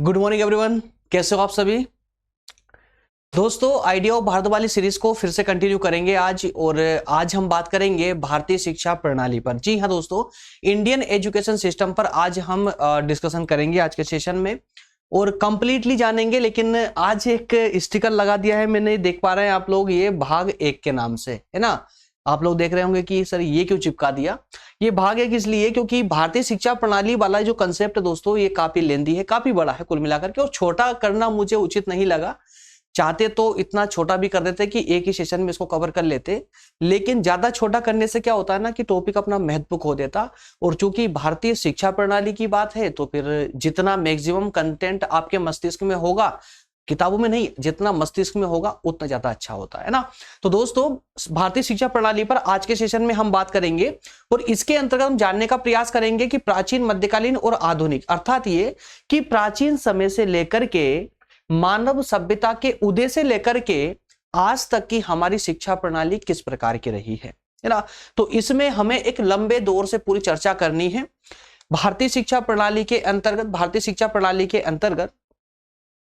Good morning everyone, कैसे हो आप सभी दोस्तों। आइडिया ऑफ भारत वाली सीरीज को फिर से कंटिन्यू करेंगे आज। और आज हम बात करेंगे भारतीय शिक्षा प्रणाली पर। जी हाँ दोस्तों, इंडियन एजुकेशन सिस्टम पर आज हम डिस्कशन करेंगे आज के सेशन में और कंप्लीटली जानेंगे। लेकिन आज एक स्टिकर लगा दिया है मैंने, देख पा रहे हैं आप लोग, ये भाग 1 के नाम से है ना। आप लोग देख रहे होंगे कि सर ये क्यों चिपका दिया। ये भाग 1 इसलिए क्योंकि भारतीय शिक्षा प्रणाली वाला जो कंसेप्ट है दोस्तों, ये काफी लेंदी है, काफी बड़ा है कुल मिलाकर के, और छोटा करना मुझे उचित नहीं लगा। चाहते तो इतना छोटा भी कर देते कि एक ही सेशन में इसको कवर कर लेते, लेकिन ज्यादा छोटा करने से क्या होता है ना कि टॉपिक अपना महत्व खो देता। और चूंकि भारतीय शिक्षा प्रणाली की बात है तो फिर जितना मैक्सिमम कंटेंट आपके मस्तिष्क में होगा, किताबों में नहीं, जितना मस्तिष्क में होगा उतना ज्यादा अच्छा होता है ना। तो दोस्तों, भारतीय शिक्षा प्रणाली पर आज के सेशन में हम बात करेंगे और इसके अंतर्गत हम जानने का प्रयास करेंगे कि प्राचीन, मध्यकालीन और आधुनिक, अर्थात ये कि प्राचीन समय से लेकर के मानव सभ्यता के उदय से लेकर के आज तक की हमारी शिक्षा प्रणाली किस प्रकार की रही है ना। तो इसमें हमें एक लंबे दौर से पूरी चर्चा करनी है। भारतीय शिक्षा प्रणाली के अंतर्गत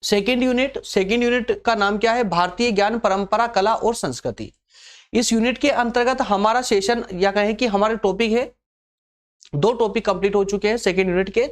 सेकेंड यूनिट का नाम क्या है? भारतीय ज्ञान, परंपरा, कला और संस्कृति। इस यूनिट के अंतर्गत हमारा सेशन या कहें कि हमारे टॉपिक है, 2 टॉपिक कंप्लीट हो चुके हैं सेकेंड यूनिट के।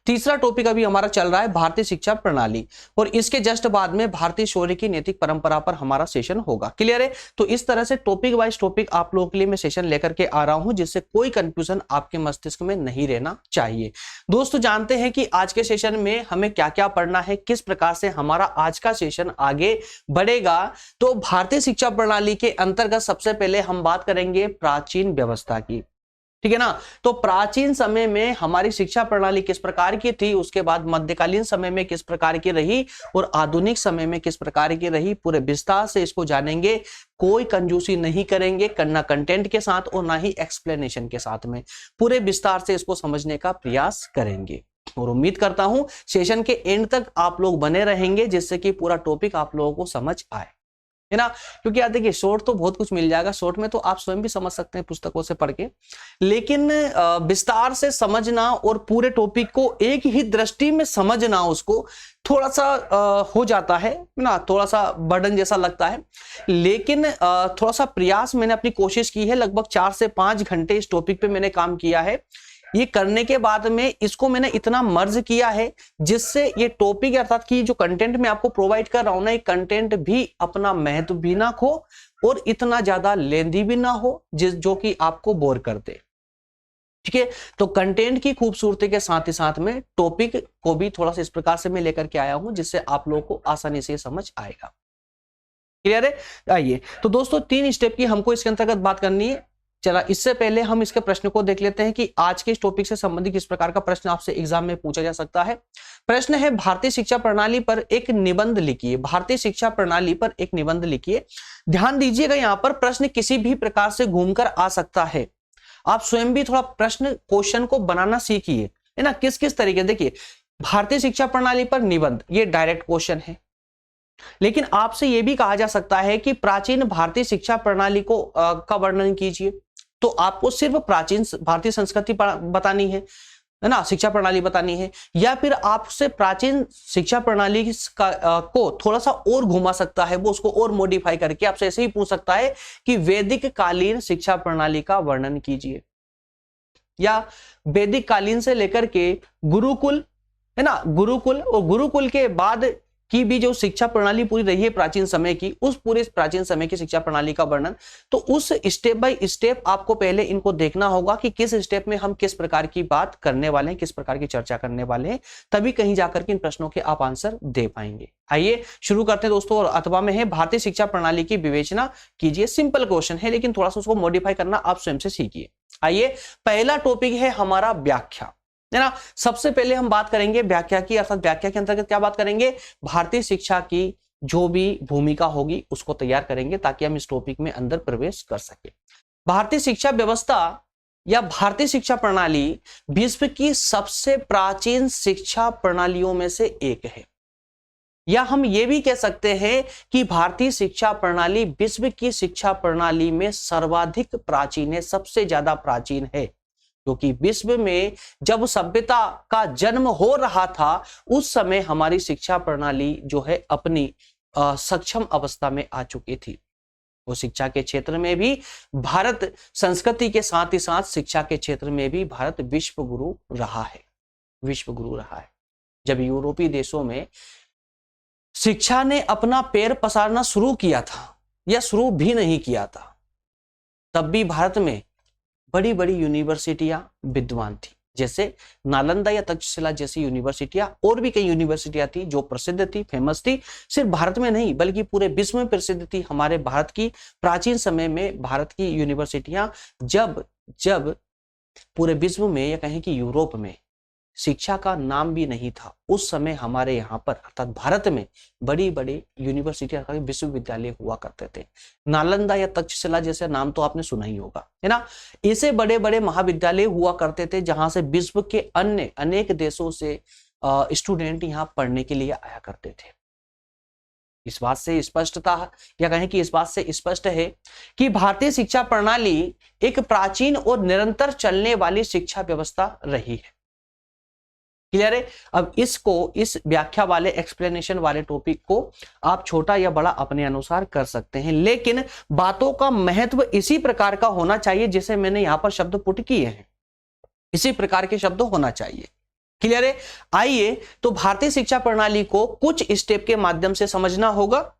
तीसरा टॉपिक अभी हमारा चल रहा है भारतीय शिक्षा प्रणाली, और इसके जस्ट बाद में भारतीय शौर्य की नैतिक परंपरा पर हमारा सेशन होगा। क्लियर है? तो इस तरह से टॉपिक वाइज टॉपिक आप लोगों के लिए मैं सेशन लेकर के आ रहा हूं, जिससे कोई कंफ्यूजन आपके मस्तिष्क में नहीं रहना चाहिए। दोस्तों, जानते हैं कि आज के सेशन में हमें क्या क्या पढ़ना है, किस प्रकार से हमारा आज का सेशन आगे बढ़ेगा। तो भारतीय शिक्षा प्रणाली के अंतर्गत सबसे पहले हम बात करेंगे प्राचीन व्यवस्था की, ठीक है ना। तो प्राचीन समय में हमारी शिक्षा प्रणाली किस प्रकार की थी, उसके बाद मध्यकालीन समय में किस प्रकार की रही और आधुनिक समय में किस प्रकार की रही, पूरे विस्तार से इसको जानेंगे। कोई कंजूसी नहीं करेंगे, ना कंटेंट के साथ और ना ही एक्सप्लेनेशन के साथ में, पूरे विस्तार से इसको समझने का प्रयास करेंगे। और उम्मीद करता हूं सेशन के एंड तक आप लोग बने रहेंगे, जिससे कि पूरा टॉपिक आप लोगों को समझ आए, है ना। क्योंकि यार देखिए, शॉर्ट तो बहुत कुछ मिल जाएगा, शॉर्ट में तो आप स्वयं भी समझ सकते हैं पुस्तकों से पढ़ के, लेकिन विस्तार से समझना और पूरे टॉपिक को एक ही दृष्टि में समझना, उसको थोड़ा सा हो जाता है ना, थोड़ा सा बर्डन जैसा लगता है। लेकिन थोड़ा सा प्रयास मैंने अपनी कोशिश की है, लगभग 4 से 5 घंटे इस टॉपिक पे मैंने काम किया है। ये करने के बाद में इसको मैंने इतना मर्ज किया है, जिससे ये टॉपिक अर्थात कि जो कंटेंट मैं आपको प्रोवाइड कर रहा हूं ना, ये कंटेंट भी अपना महत्व भी ना खो और इतना ज्यादा लेंदी भी ना हो जो कि आपको बोर कर दे, ठीक है। तो कंटेंट की खूबसूरती के साथ ही साथ में टॉपिक को भी थोड़ा सा इस प्रकार से मैं लेकर के आया हूं, जिससे आप लोगों को आसानी से समझ आएगा। क्लियर है? आइए, तो दोस्तों 3 स्टेप की हमको इसके अंतर्गत बात करनी है। चला, इससे पहले हम इसके प्रश्न को देख लेते हैं कि आज के इस टॉपिक से संबंधित किस प्रकार का प्रश्न आपसे एग्जाम में पूछा जा सकता है। प्रश्न है, भारतीय शिक्षा प्रणाली पर एक निबंध लिखिए। भारतीय शिक्षा प्रणाली पर एक निबंध लिखिए। ध्यान दीजिएगा, यहां पर प्रश्न किसी भी प्रकार से घूमकर आ सकता है। आप स्वयं भी थोड़ा प्रश्न क्वेश्चन को बनाना सीखिए, है ना। किस किस तरीके, देखिए, भारतीय शिक्षा प्रणाली पर निबंध, ये डायरेक्ट क्वेश्चन है। लेकिन आपसे यह भी कहा जा सकता है कि प्राचीन भारतीय शिक्षा प्रणाली को का वर्णन कीजिए। तो आपको सिर्फ प्राचीन भारतीय संस्कृति बतानी है ना, शिक्षा प्रणाली बतानी है, या फिर आपसे प्राचीन शिक्षा प्रणाली को थोड़ा सा और घुमा सकता है, वो उसको और मॉडिफाई करके आपसे ऐसे ही पूछ सकता है कि वैदिक कालीन शिक्षा प्रणाली का वर्णन कीजिए, या वैदिक कालीन से लेकर के गुरुकुल, है ना, गुरुकुल और गुरुकुल के बाद की भी जो शिक्षा प्रणाली पूरी रही है प्राचीन समय की, उस पूरे प्राचीन समय की शिक्षा प्रणाली का वर्णन। तो उस स्टेप बाय स्टेप आपको पहले इनको देखना होगा कि किस स्टेप में हम किस प्रकार की बात करने वाले हैं, किस प्रकार की चर्चा करने वाले हैं, तभी कहीं जाकर के इन प्रश्नों के आप आंसर दे पाएंगे। आइए शुरू करते हैं दोस्तों। और अथवा में है, भारतीय शिक्षा प्रणाली की विवेचना कीजिए। सिंपल क्वेश्चन है, लेकिन थोड़ा सा उसको मॉडिफाई करना आप स्वयं से सीखिए। आइए, पहला टॉपिक है हमारा व्याख्या, है ना। सबसे पहले हम बात करेंगे व्याख्या की, अर्थात व्याख्या के अंतर्गत क्या बात करेंगे, भारतीय शिक्षा की जो भी भूमिका होगी उसको तैयार करेंगे, ताकि हम इस टॉपिक में अंदर प्रवेश कर सके। भारतीय शिक्षा व्यवस्था या भारतीय शिक्षा प्रणाली विश्व की सबसे प्राचीन शिक्षा प्रणालियों में से एक है, या हम ये भी कह सकते हैं कि भारतीय शिक्षा प्रणाली विश्व की शिक्षा प्रणाली में सर्वाधिक प्राचीन है, सबसे ज्यादा प्राचीन है। क्योंकि विश्व में जब सभ्यता का जन्म हो रहा था उस समय हमारी शिक्षा प्रणाली जो है अपनी सक्षम अवस्था में आ चुकी थी। वो शिक्षा के क्षेत्र में भी भारत संस्कृति के साथ ही साथ शिक्षा के क्षेत्र में भी भारत विश्व गुरु रहा है, विश्व गुरु रहा है। जब यूरोपीय देशों में शिक्षा ने अपना पैर पसारना शुरू किया था या शुरू भी नहीं किया था, तब भी भारत में बड़ी बड़ी यूनिवर्सिटियां विद्वान थी, जैसे नालंदा या तक्षशिला जैसी यूनिवर्सिटियां, और भी कई यूनिवर्सिटियां थी जो प्रसिद्ध थी, फेमस थी। सिर्फ भारत में नहीं बल्कि पूरे विश्व में प्रसिद्ध थी। हमारे भारत की प्राचीन समय में भारत की यूनिवर्सिटियां जब जब पूरे विश्व में या कहें कि यूरोप में शिक्षा का नाम भी नहीं था, उस समय हमारे यहाँ पर अर्थात भारत में बड़ी बड़ी यूनिवर्सिटी विश्वविद्यालय हुआ करते थे। नालंदा या तक्षशिला जैसे नाम तो आपने सुना ही होगा, है ना। ऐसे बड़े बड़े महाविद्यालय हुआ करते थे जहां से विश्व के अन्य अनेक देशों से स्टूडेंट यहाँ पढ़ने के लिए आया करते थे। इस बात से स्पष्टता या कहें कि इस बात से स्पष्ट है कि भारतीय शिक्षा प्रणाली एक प्राचीन और निरंतर चलने वाली शिक्षा व्यवस्था रही है। क्लियर है। अब इसको, इस व्याख्या वाले एक्सप्लेनेशन वाले टॉपिक को आप छोटा या बड़ा अपने अनुसार कर सकते हैं, लेकिन बातों का महत्व इसी प्रकार का होना चाहिए जैसे मैंने यहां पर शब्द पुट किए हैं, इसी प्रकार के शब्द होना चाहिए। क्लियर है। आइए तो भारतीय शिक्षा प्रणाली को कुछ स्टेप के माध्यम से समझना होगा,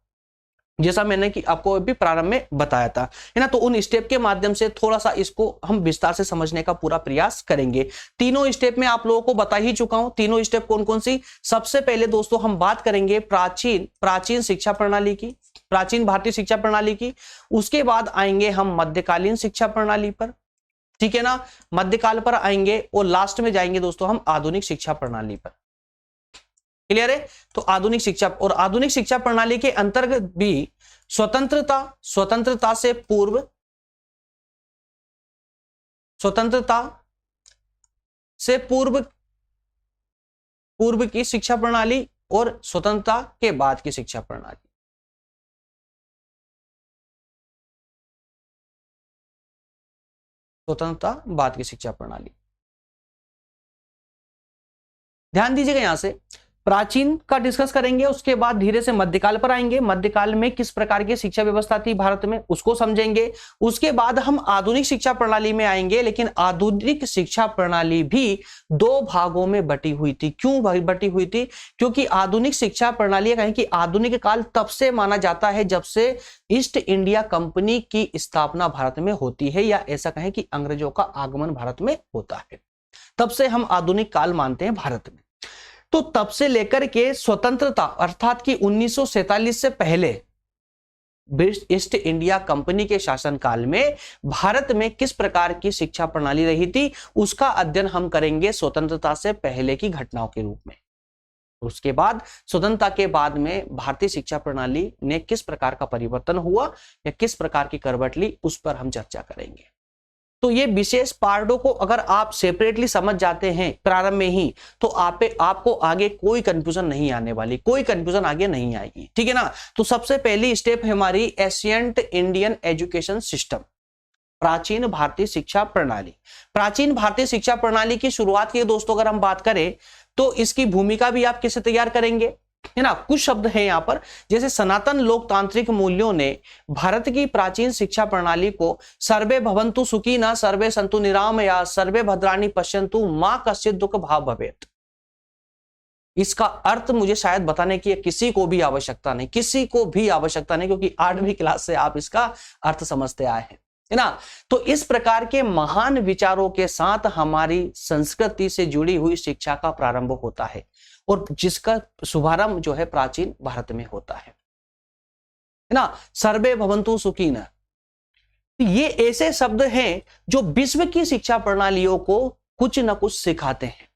जैसा मैंने कि आपको अभी प्रारंभ में बताया था, है ना। तो उन स्टेप के माध्यम से थोड़ा सा इसको हम विस्तार से समझने का पूरा प्रयास करेंगे। तीनों स्टेप में आप लोगों को बता ही चुका हूं। तीनों स्टेप कौन कौन सी? सबसे पहले दोस्तों हम बात करेंगे प्राचीन शिक्षा प्रणाली की, प्राचीन भारतीय शिक्षा प्रणाली की। उसके बाद आएंगे हम मध्यकालीन शिक्षा प्रणाली पर, ठीक है ना, मध्यकाल पर आएंगे, और लास्ट में जाएंगे दोस्तों हम आधुनिक शिक्षा प्रणाली पर। क्लियर है। तो आधुनिक शिक्षा और आधुनिक शिक्षा प्रणाली के अंतर्गत भी स्वतंत्रता से पूर्व की शिक्षा प्रणाली और स्वतंत्रता के बाद की शिक्षा प्रणाली। स्वतंत्रता बाद की शिक्षा प्रणाली, ध्यान दीजिएगा। यहां से प्राचीन का डिस्कस करेंगे, उसके बाद धीरे से मध्यकाल पर आएंगे। मध्यकाल में किस प्रकार की शिक्षा व्यवस्था थी भारत में उसको समझेंगे। उसके बाद हम आधुनिक शिक्षा प्रणाली में आएंगे, लेकिन आधुनिक शिक्षा प्रणाली भी दो भागों में बटी हुई थी। क्यों बटी हुई थी? क्योंकि आधुनिक शिक्षा प्रणाली कहें कि आधुनिक काल तब से माना जाता है जब से ईस्ट इंडिया कंपनी की स्थापना भारत में होती है, या ऐसा कहें कि अंग्रेजों का आगमन भारत में होता है, तब से हम आधुनिक काल मानते हैं भारत में। तो तब से लेकर के स्वतंत्रता अर्थात कि 1947 से पहले ईस्ट इंडिया कंपनी के शासनकाल में भारत में किस प्रकार की शिक्षा प्रणाली रही थी, उसका अध्ययन हम करेंगे स्वतंत्रता से पहले की घटनाओं के रूप में। उसके बाद स्वतंत्रता के बाद में भारतीय शिक्षा प्रणाली ने किस प्रकार का परिवर्तन हुआ या किस प्रकार की करवट ली, उस पर हम चर्चा करेंगे। तो ये विशेष पार्टों को अगर आप सेपरेटली समझ जाते हैं प्रारंभ में ही, तो आपको आगे कोई कंफ्यूजन नहीं आने वाली, कोई कंफ्यूजन आगे नहीं आएगी, ठीक है ना। तो सबसे पहली स्टेप है हमारी एशियंट इंडियन एजुकेशन सिस्टम, प्राचीन भारतीय शिक्षा प्रणाली। प्राचीन भारतीय शिक्षा प्रणाली की शुरुआत की दोस्तों अगर हम बात करें तो इसकी भूमिका भी आप कैसे तैयार करेंगे, है ना। कुछ शब्द हैं यहां पर, जैसे सनातन लोकतांत्रिक मूल्यों ने भारत की प्राचीन शिक्षा प्रणाली को सर्वे भवन्तु सुखिनः सर्वे सन्तु निरामया सर्वे भद्राणि पश्यन्तु मा कश्चित् दुःख भाग् भवेत्। इसका अर्थ मुझे शायद बताने की किसी को भी आवश्यकता नहीं, किसी को भी आवश्यकता नहीं, क्योंकि 8वीं क्लास से आप इसका अर्थ समझते आए हैं, है ना। तो इस प्रकार के महान विचारों के साथ हमारी संस्कृति से जुड़ी हुई शिक्षा का प्रारंभ होता है, और जिसका शुभारंभ जो है प्राचीन भारत में होता है ना। सर्वे भवन्तु सुखिनः, ये ऐसे शब्द हैं जो विश्व की शिक्षा प्रणालियों को कुछ न कुछ सिखाते हैं।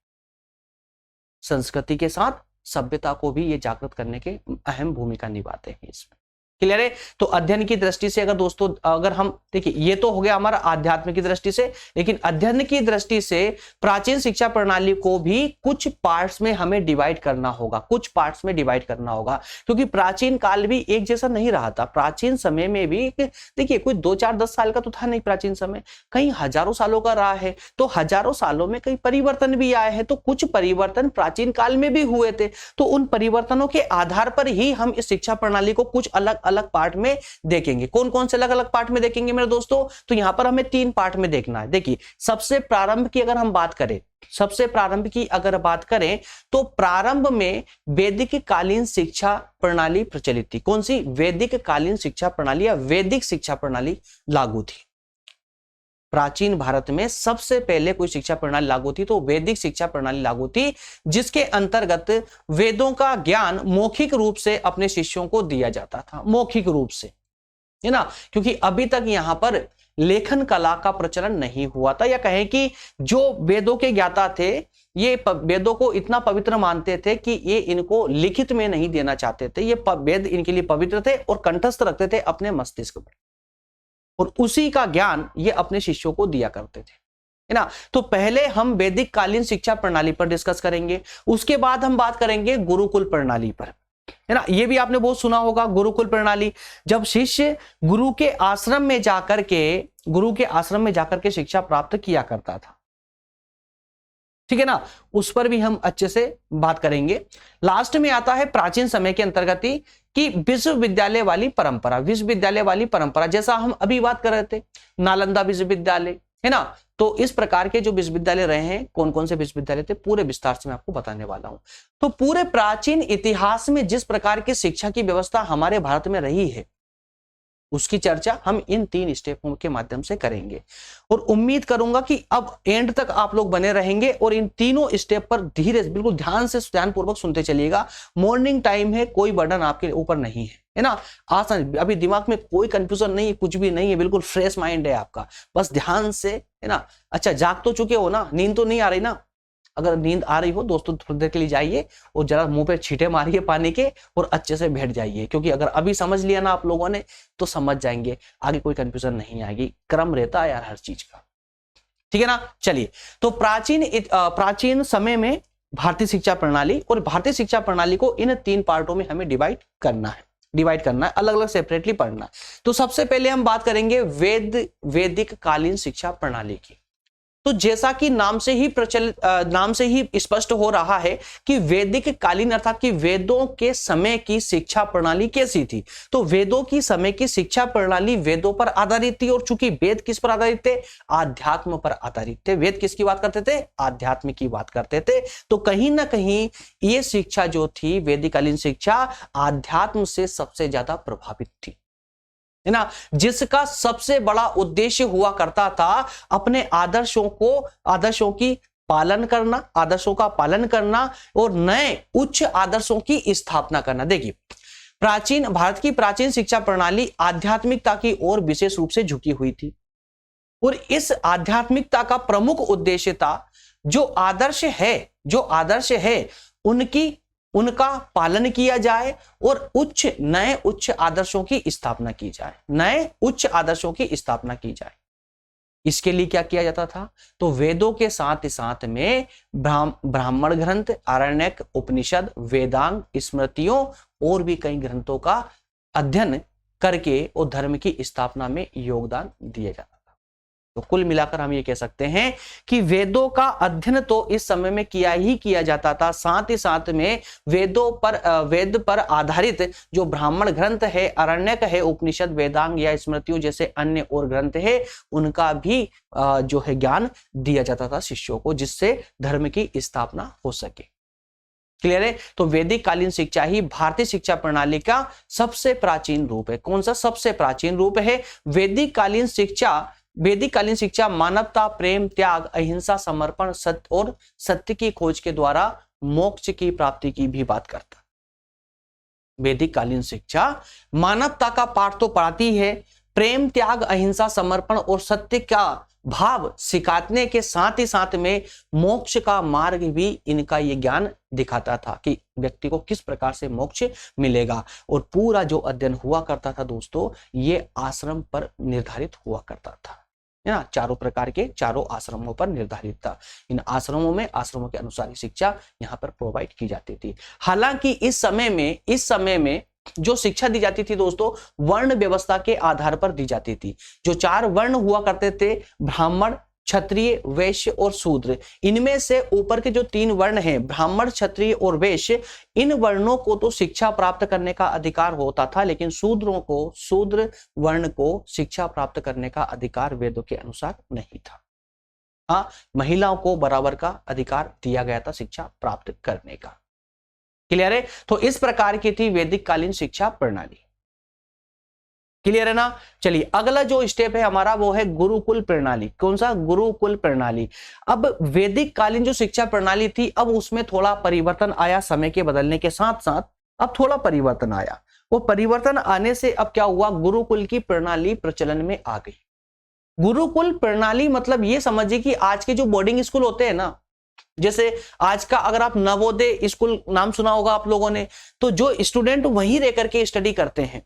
संस्कृति के साथ सभ्यता को भी ये जागृत करने के अहम भूमिका निभाते हैं इसमें। क्लियर है। तो अध्ययन की दृष्टि से अगर दोस्तों अगर हम देखिए, ये तो हो गया हमारा आध्यात्म की दृष्टि से, लेकिन अध्ययन की दृष्टि से प्राचीन शिक्षा प्रणाली को भी कुछ पार्ट्स में हमें डिवाइड करना होगा, कुछ पार्ट्स में डिवाइड करना होगा, क्योंकि प्राचीन काल भी एक जैसा नहीं रहा था। प्राचीन समय में भी देखिए कोई 2 4 10 साल का तो था नहीं, प्राचीन समय कई हजारों सालों का रहा है। तो हजारों सालों में कई परिवर्तन भी आए हैं, तो कुछ परिवर्तन प्राचीन काल में भी हुए थे। तो उन परिवर्तनों के आधार पर ही हम इस शिक्षा प्रणाली को कुछ अलग अलग पार्ट में देखेंगे। कौन कौन से अलग अलग पार्ट में देखेंगे मेरे दोस्तों? तो यहां पर हमें 3 पार्ट में देखना है। देखिए, सबसे प्रारंभ की अगर हम बात करें, सबसे प्रारंभ की अगर बात करें तो प्रारंभ में वैदिक कालीन शिक्षा प्रणाली प्रचलित थी। कौन सी? वैदिक कालीन शिक्षा प्रणाली या वैदिक शिक्षा प्रणाली लागू थी। प्राचीन भारत में सबसे पहले कोई शिक्षा प्रणाली लागू थी तो वैदिक शिक्षा प्रणाली लागू थी, जिसके अंतर्गत वेदों का ज्ञान मौखिक रूप से अपने शिष्यों को दिया जाता था, मौखिक रूप से, है ना। क्योंकि अभी तक यहां पर लेखन कला का प्रचलन नहीं हुआ था, या कहें कि जो वेदों के ज्ञाता थे ये वेदों को इतना पवित्र मानते थे कि ये इनको लिखित में नहीं देना चाहते थे। ये वेद इनके लिए पवित्र थे और कंठस्थ रखते थे अपने मस्तिष्क में, और उसी का ज्ञान ये अपने शिष्यों को दिया करते थे, है ना। तो पहले हम वैदिक कालीन शिक्षा प्रणाली पर डिस्कस करेंगे, उसके बाद हम बात करेंगे गुरुकुल प्रणाली पर, है ना। ये भी आपने बहुत सुना होगा, गुरुकुल प्रणाली। जब शिष्य गुरु के आश्रम में जाकर के शिक्षा प्राप्त किया करता था, ठीक है ना, उस पर भी हम अच्छे से बात करेंगे। लास्ट में आता है प्राचीन समय के अंतर्गत ही कि विश्वविद्यालय वाली परंपरा, विश्वविद्यालय वाली परंपरा, जैसा हम अभी बात कर रहे थे नालंदा विश्वविद्यालय, है ना। तो इस प्रकार के जो विश्वविद्यालय रहे हैं, कौन कौन से विश्वविद्यालय थे, पूरे विस्तार से मैं आपको बताने वाला हूं। तो पूरे प्राचीन इतिहास में जिस प्रकार की शिक्षा की व्यवस्था हमारे भारत में रही है, उसकी चर्चा हम इन 3 स्टेपों के माध्यम से करेंगे, और उम्मीद करूंगा कि अब एंड तक आप लोग बने रहेंगे और इन तीनों स्टेप पर धीरे बिल्कुल ध्यान से ध्यानपूर्वक सुनते चलिएगा। मॉर्निंग टाइम है, कोई बर्डन आपके ऊपर नहीं है ना। आसान, अभी दिमाग में कोई कंफ्यूजन नहीं है, कुछ भी नहीं है, बिल्कुल फ्रेश माइंड है आपका, बस ध्यान से, है ना। अच्छा, जाग तो चुके हो ना, नींद तो नहीं आ रही ना? अगर नींद आ रही हो दोस्तों, थोड़ी देर के लिए जाइए और जरा मुंह पे छींटे मारिए पानी के और अच्छे से बैठ जाइए, क्योंकि अगर अभी समझ लिया ना आप लोगों ने तो समझ जाएंगे, आगे कोई कंफ्यूजन नहीं आएगी। क्रम रहता है यार हर चीज का, ठीक है ना। चलिए, तो प्राचीन समय में भारतीय शिक्षा प्रणाली, और भारतीय शिक्षा प्रणाली को इन 3 पार्टों में हमें डिवाइड करना है, अलग अलग सेपरेटली पढ़ना है। तो सबसे पहले हम बात करेंगे वैदिक कालीन शिक्षा प्रणाली की। तो जैसा कि नाम से ही स्पष्ट हो रहा है कि वैदिक कालीन अर्थात कि वेदों के समय की शिक्षा प्रणाली कैसी थी। तो वेदों की समय की शिक्षा प्रणाली वेदों पर आधारित थी, और चूंकि वेद किस पर आधारित थे? आध्यात्म पर आधारित थे। वेद किसकी बात करते थे? आध्यात्म की बात करते थे। तो कहीं ना कहीं ये शिक्षा जो थी, वैदिक कालीन शिक्षा, आध्यात्म से सबसे ज्यादा प्रभावित थी, है ना। जिसका सबसे बड़ा उद्देश्य हुआ करता था अपने आदर्शों का पालन करना और नए उच्च आदर्शों की स्थापना करना। देखिए, भारत की प्राचीन शिक्षा प्रणाली आध्यात्मिकता की ओर विशेष रूप से झुकी हुई थी, और इस आध्यात्मिकता का प्रमुख उद्देश्य था जो आदर्श है उनका पालन किया जाए और नए उच्च आदर्शों की स्थापना की जाए। इसके लिए क्या किया जाता था? तो वेदों के साथ साथ में ब्राह्मण ग्रंथ, आरण्यक, उपनिषद, वेदांग, स्मृतियों और भी कई ग्रंथों का अध्ययन करके और धर्म की स्थापना में योगदान दिया जाता था। तो कुल मिलाकर हम ये कह सकते हैं कि वेदों का अध्ययन तो इस समय में किया जाता था, साथ ही साथ में वेद पर आधारित जो ब्राह्मण ग्रंथ है, आरण्यक है, उपनिषद, वेदांग या स्मृतियों जैसे अन्य और ग्रंथ है, उनका भी जो है ज्ञान दिया जाता था शिष्यों को, जिससे धर्म की स्थापना हो सके। क्लियर है? तो वैदिक कालीन शिक्षा ही भारतीय शिक्षा प्रणाली का सबसे प्राचीन रूप है। कौन सा सबसे प्राचीन रूप है? वैदिक कालीन शिक्षा मानवता, प्रेम, त्याग, अहिंसा, समर्पण, सत्य और सत्य की खोज के द्वारा मोक्ष की प्राप्ति की भी बात करता। वैदिक कालीन शिक्षा मानवता का पाठ तो पढ़ाती है, प्रेम, त्याग, अहिंसा, समर्पण और सत्य का भाव सिखाने के साथ ही साथ में मोक्ष का मार्ग भी इनका ये ज्ञान दिखाता था कि व्यक्ति को किस प्रकार से मोक्ष मिलेगा। और पूरा जो अध्ययन हुआ करता था दोस्तों, ये आश्रम पर निर्धारित हुआ करता था, है ना। चारों प्रकार के चारों आश्रमों पर निर्धारित था। इन आश्रमों में आश्रमों के अनुसार ही शिक्षा यहाँ पर प्रोवाइड की जाती थी। हालांकि इस समय में जो शिक्षा दी जाती थी दोस्तों, वर्ण व्यवस्था के आधार पर दी जाती थी। जो 4 वर्ण हुआ करते थे, ब्राह्मण, क्षत्रिय, वैश्य और शूद्र, इनमें से ऊपर के जो 3 वर्ण हैं, ब्राह्मण, क्षत्रिय और वैश्य, इन वर्णों को तो शिक्षा प्राप्त करने का अधिकार होता था, लेकिन शूद्र वर्ण को शिक्षा प्राप्त करने का अधिकार वेदों के अनुसार नहीं था। हाँ, महिलाओं को बराबर का अधिकार दिया गया था शिक्षा प्राप्त करने का। क्लियर है? तो इस प्रकार की थी वैदिक कालीन शिक्षा प्रणाली। क्लियर है ना। चलिए अगला जो स्टेप है हमारा वो है गुरुकुल प्रणाली। कौन सा? गुरुकुल प्रणाली। अब वैदिक कालीन जो शिक्षा प्रणाली थी, अब उसमें थोड़ा परिवर्तन आया। समय के बदलने के साथ साथ अब थोड़ा परिवर्तन आया। वो परिवर्तन आने से अब क्या हुआ, गुरुकुल की प्रणाली प्रचलन में आ गई। गुरुकुल प्रणाली मतलब ये समझिए कि आज के जो बोर्डिंग स्कूल होते हैं ना, जैसे आज का अगर आप नवोदय स्कूल नाम सुना होगा आप लोगों ने, तो जो स्टूडेंट वहीं रह करके स्टडी करते हैं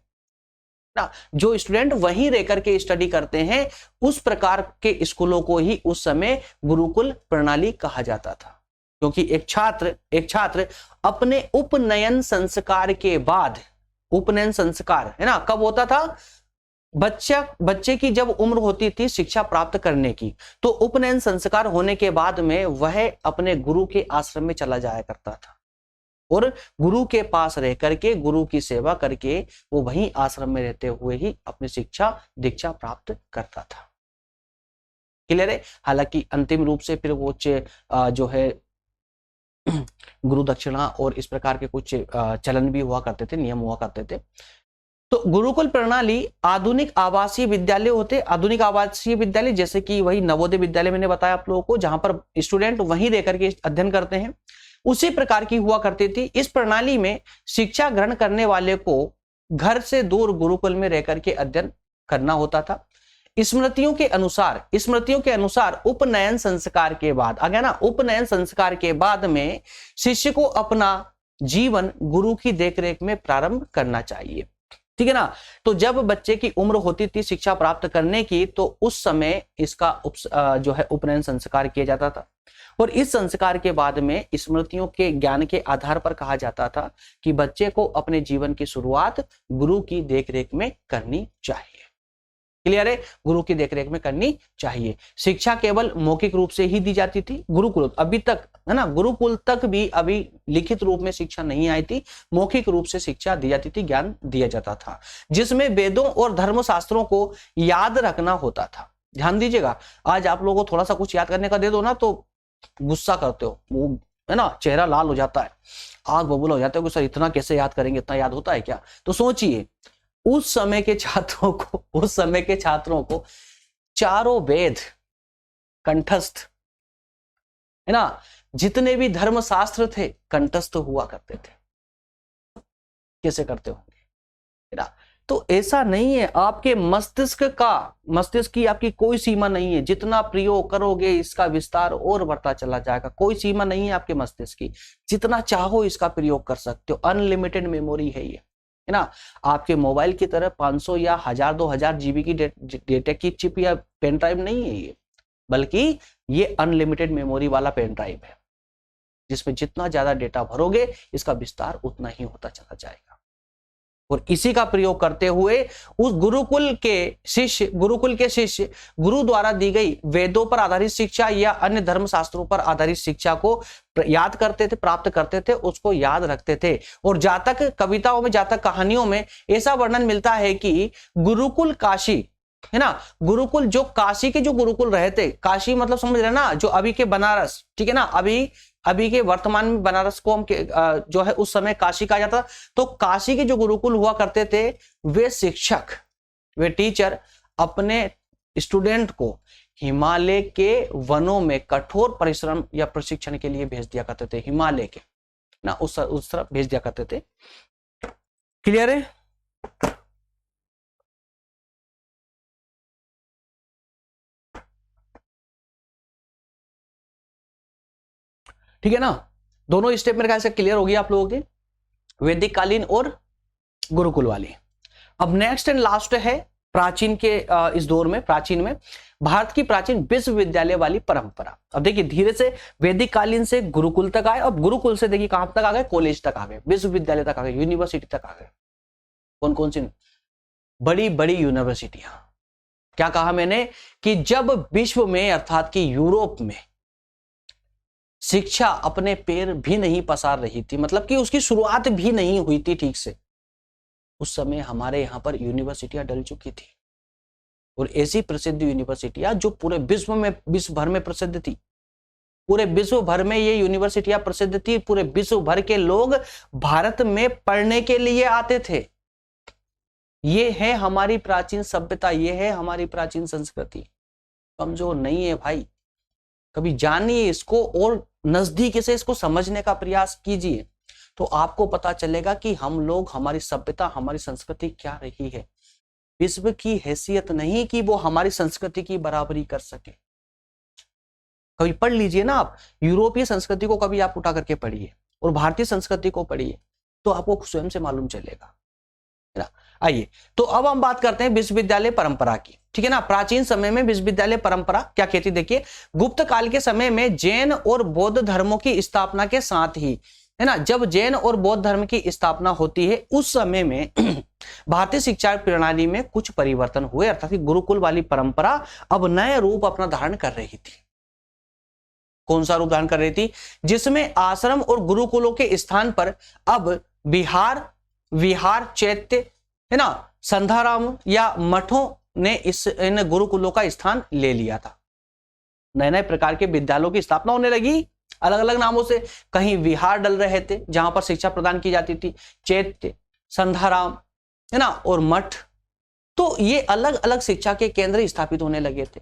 ना, जो स्टूडेंट वहीं रह करके स्टडी करते हैं, उस प्रकार के स्कूलों को ही उस समय गुरुकुल प्रणाली कहा जाता था। क्योंकि एक छात्र अपने उपनयन संस्कार के बाद, उपनयन संस्कार है ना कब होता था, बच्चे की जब उम्र होती थी शिक्षा प्राप्त करने की, तो उपनयन संस्कार होने के बाद में वह अपने गुरु के आश्रम में चला जाया करता था और गुरु के पास रह करके, गुरु की सेवा करके, वो वहीं आश्रम में रहते हुए ही अपनी शिक्षा दीक्षा प्राप्त करता था। क्लियर है। हालांकि अंतिम रूप से फिर वो जो है गुरु दक्षिणा और इस प्रकार के कुछ चलन भी हुआ करते थे, नियम हुआ करते थे। तो गुरुकुल प्रणाली आधुनिक आवासीय विद्यालय होते, आधुनिक आवासीय विद्यालय जैसे कि वही नवोदय विद्यालय मैंने बताया आप लोगों को, जहां पर स्टूडेंट वहीं रह करके अध्ययन करते हैं, उसी प्रकार की हुआ करती थी। इस प्रणाली में शिक्षा ग्रहण करने वाले को घर से दूर गुरुकुल में रह करके अध्ययन करना होता था। स्मृतियों के अनुसार उपनयन संस्कार के बाद, आ गया ना, उपनयन संस्कार के बाद में शिष्य को अपना जीवन गुरु की देखरेख में प्रारंभ करना चाहिए। ठीक है ना। तो जब बच्चे की उम्र होती थी शिक्षा प्राप्त करने की, तो उस समय इसका जो है उपनयन संस्कार किया जाता था और इस संस्कार के बाद में स्मृतियों के ज्ञान के आधार पर कहा जाता था कि बच्चे को अपने जीवन की शुरुआत गुरु की देखरेख में करनी चाहिए। क्लियर है। गुरु की देखरेख में करनी चाहिए। शिक्षा केवल मौखिक रूप से ही दी जाती थी। गुरुकुल अभी तक है ना, गुरुकुल तक भी अभी लिखित रूप में शिक्षा नहीं आई थी, मौखिक रूप से शिक्षा दी जाती थी, ज्ञान दिया जाता था, जिसमें वेदों और धर्मशास्त्रों को याद रखना होता था। ध्यान दीजिएगा, आज आप लोगों को थोड़ा सा कुछ याद करने का दे दो ना तो गुस्सा करते हो, वो है ना, चेहरा लाल हो जाता है, आग बबूला हो जाता है कि सर इतना कैसे याद करेंगे, इतना याद होता है क्या। तो सोचिए उस समय के छात्रों को चारों वेद कंठस्थ, है ना, जितने भी धर्मशास्त्र थे कंठस्थ हुआ करते थे। कैसे करते होंगे, है ना। तो ऐसा नहीं है, आपके मस्तिष्क की आपकी कोई सीमा नहीं है, जितना प्रयोग करोगे इसका विस्तार और बढ़ता चला जाएगा। कोई सीमा नहीं है आपके मस्तिष्क की, जितना चाहो इसका प्रयोग कर सकते हो, अनलिमिटेड मेमोरी है ये, है ना। आपके मोबाइल की तरह 500 या 1000-2000 जीबी की डेटा की चिप या पेन ड्राइव नहीं है ये, बल्कि ये अनलिमिटेड मेमोरी वाला पेन ड्राइव है, जिसमें जितना ज्यादा डेटा भरोगे इसका विस्तार उतना ही होता चला जाएगा। और इसी का प्रयोग करते हुए उस गुरुकुल के शिष्य गुरु द्वारा दी गई वेदों पर आधारित शिक्षा या अन्य धर्म शास्त्रों पर आधारित शिक्षा को याद करते थे, प्राप्त करते थे, उसको याद रखते थे। और जातक कविताओं में, जातक कहानियों में ऐसा वर्णन मिलता है कि गुरुकुल काशी, है ना, गुरुकुल जो काशी के जो गुरुकुल रहे थे, काशी मतलब समझ रहे ना, जो अभी के बनारस, ठीक है ना, अभी के वर्तमान में बनारस को हम जो है उस समय काशी कहा जाता। तो काशी के जो गुरुकुल हुआ करते थे, वे शिक्षक, वे टीचर अपने स्टूडेंट को हिमालय के वनों में कठोर परिश्रम या प्रशिक्षण के लिए भेज दिया करते थे। हिमालय के ना उस तरफ भेज दिया करते थे। क्लियर है। ठीक है ना, दोनों स्टेप मेरे ख्याल से क्लियर होगी आप लोगों के, वैदिक कालीन और गुरुकुल वाली। अब नेक्स्ट एंड लास्ट है प्राचीन के इस दौर में, प्राचीन में भारत की प्राचीन विश्वविद्यालय वाली परंपरा। अब देखिए धीरे से वैदिक कालीन से गुरुकुल तक आए, अब गुरुकुल से देखिए कहां तक आ गए, कॉलेज तक आ गए, विश्वविद्यालय तक आ गए, यूनिवर्सिटी तक आ गए। कौन कौन सी? बड़ी बड़ी यूनिवर्सिटियां। क्या कहा मैंने कि जब विश्व में अर्थात कि यूरोप में शिक्षा अपने पैर भी नहीं पसार रही थी, मतलब कि उसकी शुरुआत भी नहीं हुई थी ठीक से, उस समय हमारे यहां पर यूनिवर्सिटियां डल चुकी थी, और ऐसी प्रसिद्ध यूनिवर्सिटियां जो पूरे विश्व में, विश्व भर में प्रसिद्ध थी, पूरे विश्व भर में ये यूनिवर्सिटियां प्रसिद्ध थी, पूरे विश्व भर के लोग भारत में पढ़ने के लिए आते थे। ये है हमारी प्राचीन सभ्यता, ये है हमारी प्राचीन संस्कृति, कमजोर नहीं है भाई। कभी जानिए इसको और नजदीक से इसको समझने का प्रयास कीजिए, तो आपको पता चलेगा कि हम लोग, हमारी सभ्यता, हमारी संस्कृति क्या रही है। विश्व की हैसियत नहीं कि वो हमारी संस्कृति की बराबरी कर सके। कभी पढ़ लीजिए ना आप, यूरोपीय संस्कृति को कभी आप उठा करके पढ़िए और भारतीय संस्कृति को पढ़िए, तो आपको स्वयं से मालूम चलेगा। आइए तो अब हम बात करते हैं विश्वविद्यालय परंपरा की, ठीक है ना। प्राचीन समय में विश्वविद्यालय परंपरा क्या कहती, देखिए गुप्त काल के समय में जैन और बौद्ध धर्मों की स्थापना के साथ ही, है ना, जब जैन और बौद्ध धर्म की स्थापना होती है उस समय में भारतीय शिक्षा प्रणाली में कुछ परिवर्तन हुए, अर्थात गुरुकुल वाली परंपरा अब नए रूप अपना धारण कर रही थी। कौन सा रूप धारण कर रही थी? जिसमें आश्रम और गुरुकुलों के स्थान पर अब विहार, चैत्य, है ना, संधाराम या मठों ने इन गुरुकुलों का स्थान ले लिया था। नए नए प्रकार के विद्यालयों की स्थापना होने लगी, अलग अलग नामों से। कहीं विहार डल रहे थे जहां पर शिक्षा प्रदान की जाती थी, चैत्य, संधाराम, है ना, और मठ। तो ये अलग अलग शिक्षा के केंद्र स्थापित होने लगे थे,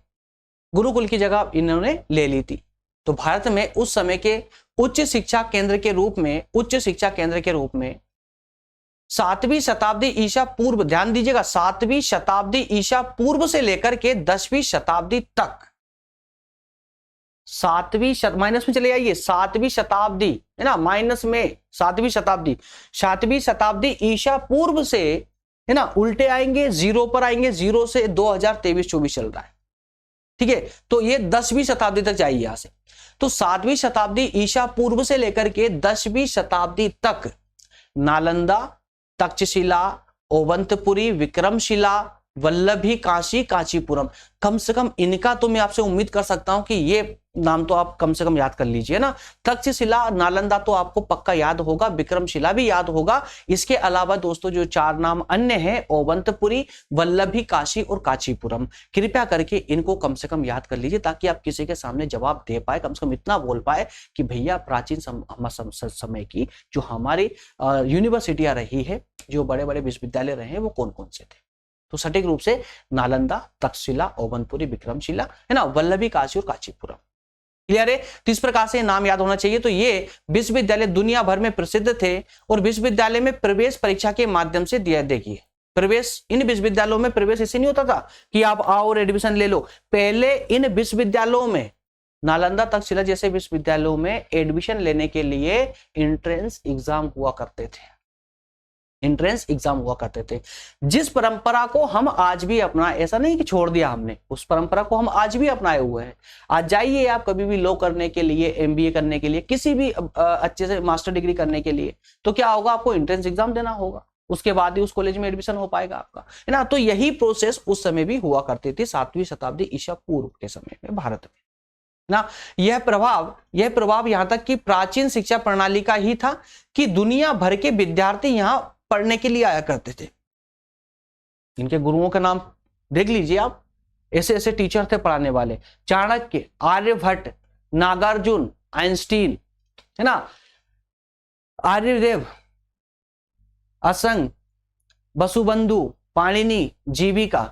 गुरुकुल की जगह इन्होंने ले ली थी। तो भारत में उस समय के उच्च शिक्षा केंद्र के रूप में 7वीं शताब्दी ईसा पूर्व, ध्यान दीजिएगा, 7वीं शताब्दी ईसा पूर्व से लेकर के 10वीं शताब्दी तक, माइनस में चले आइए, 7वीं शताब्दी, है ना, माइनस में 7वीं शताब्दी ईसा पूर्व से, है ना, उल्टे आएंगे, जीरो पर आएंगे, जीरो से 2023-24 चल रहा है, ठीक है। तो ये 10वीं शताब्दी तक जाइए यहां से। तो 7वीं शताब्दी ईसा पूर्व से लेकर के 10वीं शताब्दी तक नालंदा, तक्षशिला, ओवंतपुरी, विक्रमशिला, वल्लभी, काशी, कांचीपुरम, कम से कम इनका तो मैं आपसे उम्मीद कर सकता हूं कि ये नाम तो आप कम से कम याद कर लीजिए ना। तक्षशिला, नालंदा तो आपको पक्का याद होगा, विक्रमशिला भी याद होगा। इसके अलावा दोस्तों जो 4 नाम अन्य हैं, ओवंतपुरी, वल्लभी, काशी और कांचीपुरम, कृपया करके इनको कम से कम याद कर लीजिए, ताकि आप किसी के सामने जवाब दे पाए, कम से कम इतना बोल पाए कि भैया प्राचीन समय की जो हमारी यूनिवर्सिटियां रही है, जो बड़े बड़े विश्वविद्यालय रहे हैं, वो कौन कौन से थे। तो सटीक रूप से नालंदा, तक्षशिला, ओवंतपुरी, विक्रमशिला, है ना, वल्लभी, काशी और कांचीपुरम। क्लियर है? तो इस प्रकार से नाम याद होना चाहिए। तो ये विश्वविद्यालय दुनिया भर में प्रसिद्ध थे, और विश्वविद्यालय में प्रवेश परीक्षा के माध्यम से दिया, देखिए प्रवेश, इन विश्वविद्यालयों में प्रवेश ऐसे नहीं होता था कि आप आओ और एडमिशन ले लो। पहले इन विश्वविद्यालयों में, नालंदा, तक्षशिला जैसे विश्वविद्यालयों में एडमिशन लेने के लिए एंट्रेंस एग्जाम हुआ करते थे। जिस परंपरा को हम आज भी अपना, ऐसा नहीं कि छोड़ दिया हमने, उस परंपरा को हम आज भी अपनाए हुए हैं। आज जाइए आप कभी भी लॉ करने के लिए, एमबीए करने के लिए, किसी भी अच्छे से मास्टर डिग्री करने के लिए, तो क्या होगा, आपको एंट्रेंस एग्जाम देना होगा, उसके बाद ही उस कॉलेज में एडमिशन हो पाएगा आपका, है ना। तो यही प्रोसेस उस समय भी हुआ करती थी, 7वीं शताब्दी ईसा पूर्व के समय में भारत में ना। यह प्रभाव यहां तक कि प्राचीन शिक्षा प्रणाली का ही था कि दुनिया भर के विद्यार्थी यहां पढ़ने के लिए आया करते थे। इनके गुरुओं का नाम देख लीजिए आप, ऐसे ऐसे टीचर थे पढ़ाने वाले, चाणक्य, आर्यभट्ट, नागार्जुन, आइंस्टीन, है ना, आर्यदेव, असंग, वसुबंधु, पाणिनि, जीविका।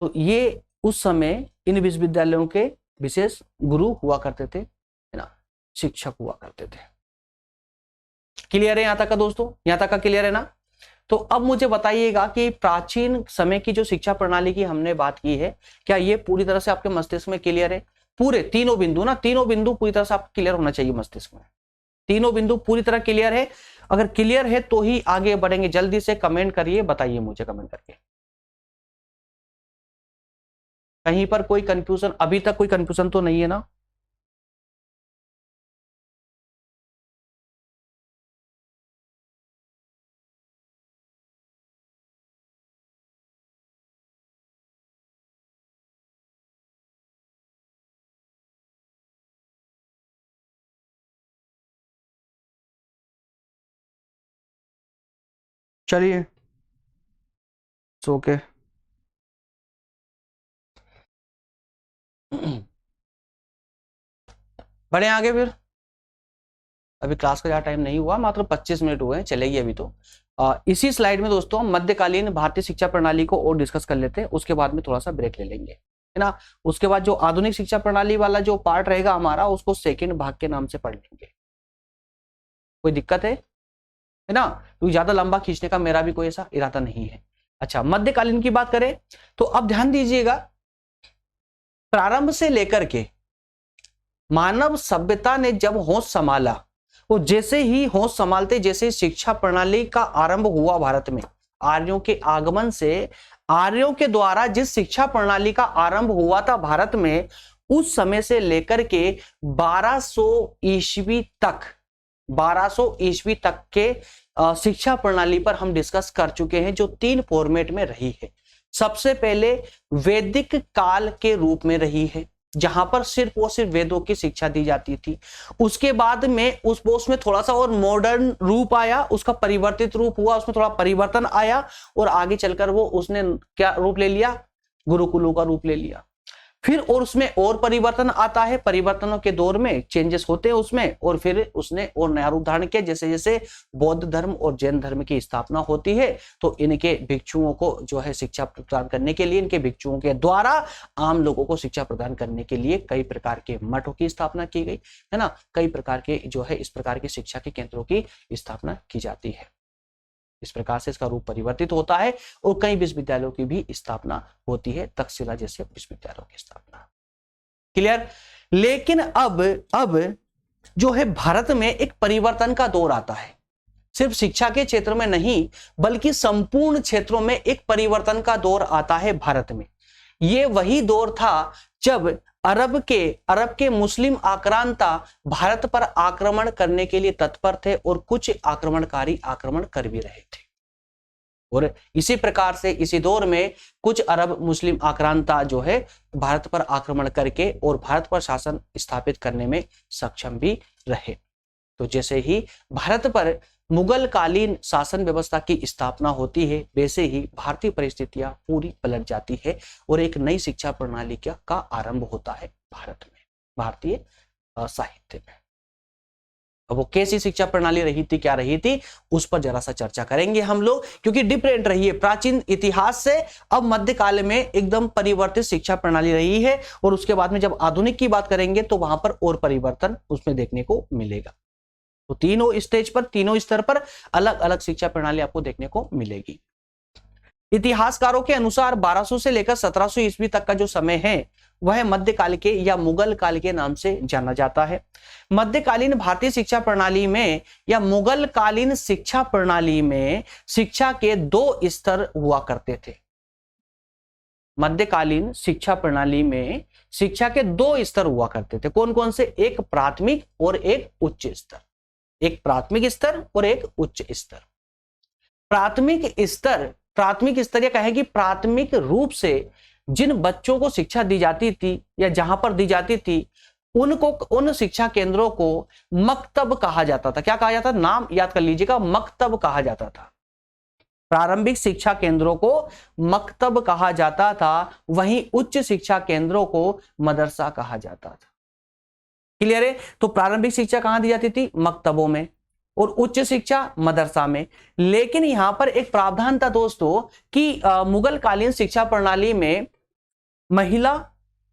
तो ये उस समय इन विश्वविद्यालयों के विशेष गुरु हुआ करते थे, है ना, शिक्षक हुआ करते थे। क्लियर है यहां तक का दोस्तों? यहां तक का क्लियर है ना? तो अब मुझे बताइएगा कि प्राचीन समय की जो शिक्षा प्रणाली की हमने बात की है, क्या ये पूरी तरह से आपके मस्तिष्क में क्लियर है? पूरे तीनों बिंदु ना, तीनों बिंदु पूरी तरह से आपको क्लियर होना चाहिए मस्तिष्क में, तीनों बिंदु पूरी तरह क्लियर है। अगर क्लियर है तो ही आगे बढ़ेंगे। जल्दी से कमेंट करिए, बताइए मुझे कमेंट करके, कहीं पर कोई कंफ्यूजन, अभी तक कोई कंफ्यूजन तो नहीं है ना? चलिए ओके। बढ़े आगे फिर। अभी क्लास का ज्यादा टाइम नहीं हुआ, मात्र 25 मिनट हुए हैं, चलेगी अभी तो। इसी स्लाइड में दोस्तों हम मध्यकालीन भारतीय शिक्षा प्रणाली को और डिस्कस कर लेते हैं, उसके बाद में थोड़ा सा ब्रेक ले लेंगे, है ना। उसके बाद जो आधुनिक शिक्षा प्रणाली वाला जो पार्ट रहेगा हमारा, उसको सेकेंड भाग के नाम से पढ़ लेंगे। कोई दिक्कत है ना? तो ज्यादा लंबा खींचने का मेरा भी कोई ऐसा इरादा नहीं है। अच्छा, मध्यकालीन की बात करें तो अब ध्यान दीजिएगा, प्रारंभ से लेकर के मानव सभ्यता ने जब होश संभाला, तो जैसे ही होश संभालते जैसे शिक्षा प्रणाली का आरंभ हुआ भारत में, आर्यों के आगमन से, आर्यों के द्वारा जिस शिक्षा प्रणाली का आरंभ हुआ था भारत में, उस समय से लेकर के 1200 ईस्वी तक, 1200 ईस्वी तक के शिक्षा प्रणाली पर हम डिस्कस कर चुके हैं, जो 3 फॉर्मेट में रही है। सबसे पहले वैदिक काल के रूप में रही है, जहां पर सिर्फ और सिर्फ वेदों की शिक्षा दी जाती थी। उसके बाद में उसमें थोड़ा सा और मॉडर्न रूप आया, उसका परिवर्तित रूप हुआ, उसमें थोड़ा परिवर्तन आया, और आगे चलकर वो उसने क्या रूप ले लिया? गुरुकुलों का रूप ले लिया। फिर और उसमें और परिवर्तन आता है, परिवर्तनों के दौर में चेंजेस होते हैं उसमें, और फिर उसने और नया रूप धारण किया। जैसे जैसे बौद्ध धर्म और जैन धर्म की स्थापना होती है, तो इनके भिक्षुओं को जो है शिक्षा प्रदान करने के लिए, इनके भिक्षुओं के द्वारा आम लोगों को शिक्षा प्रदान करने के लिए कई प्रकार के मठों की स्थापना की गई, है ना। कई प्रकार के जो है इस प्रकार के शिक्षा के केंद्रों की स्थापना की जाती है। इस प्रकार से इसका रूप परिवर्तित होता है, और कई विश्वविद्यालयों की भी स्थापना होती है, तक्षशिला जैसे विश्वविद्यालयों की स्थापना। क्लियर? लेकिन अब जो है भारत में एक परिवर्तन का दौर आता है, सिर्फ शिक्षा के क्षेत्र में नहीं बल्कि संपूर्ण क्षेत्रों में एक परिवर्तन का दौर आता है भारत में। ये वही दौर था जब अरब के मुस्लिम आक्रांता भारत पर आक्रमण करने के लिए तत्पर थे, और कुछ आक्रमणकारी आक्रमण कर भी रहे थे। और इसी प्रकार से इसी दौर में कुछ अरब मुस्लिम आक्रांता जो है भारत पर आक्रमण करके और भारत पर शासन स्थापित करने में सक्षम भी रहे। तो जैसे ही भारत पर मुगल कालीन शासन व्यवस्था की स्थापना होती है, वैसे ही भारतीय परिस्थितियां पूरी पलट जाती है, और एक नई शिक्षा प्रणाली का आरंभ होता है भारत में, भारतीय साहित्य में। अब वो कैसी शिक्षा प्रणाली रही थी, क्या रही थी, उस पर जरा सा चर्चा करेंगे हम लोग, क्योंकि डिफरेंट रही है प्राचीन इतिहास से। अब मध्यकाल में एकदम परिवर्तित शिक्षा प्रणाली रही है, और उसके बाद में जब आधुनिक की बात करेंगे तो वहां पर और परिवर्तन उसमें देखने को मिलेगा। तो तीनों स्टेज पर, तीनों स्तर पर अलग अलग शिक्षा प्रणाली आपको देखने को मिलेगी। इतिहासकारों के अनुसार 1200 से लेकर 1700 ईस्वी तक का जो समय है, वह मध्यकाल के या मुगल काल के नाम से जाना जाता है। मध्यकालीन भारतीय शिक्षा प्रणाली में या मुगल कालीन शिक्षा प्रणाली में शिक्षा के 2 स्तर हुआ करते थे। मध्यकालीन शिक्षा प्रणाली में शिक्षा के 2 स्तर हुआ करते थे। कौन कौन से? एक प्राथमिक और एक उच्च स्तर। एक प्राथमिक स्तर और एक उच्च स्तर। प्राथमिक स्तर यह कहे कि प्राथमिक रूप से जिन बच्चों को शिक्षा दी जाती थी या जहां पर दी जाती थी, उनको, उन शिक्षा केंद्रों को मकतब कहा जाता था। क्या कहा जाता? नाम याद कर लीजिएगा, मकतब कहा जाता था। प्रारंभिक शिक्षा केंद्रों को मकतब कहा जाता था, वहीं उच्च शिक्षा केंद्रों को मदरसा कहा जाता था। क्लियर है? तो प्रारंभिक शिक्षा कहां दी जाती थी? मकतबों में, और उच्च शिक्षा मदरसा में। लेकिन यहां पर एक प्रावधान था दोस्तों कि मुगल कालीन शिक्षा प्रणाली में महिला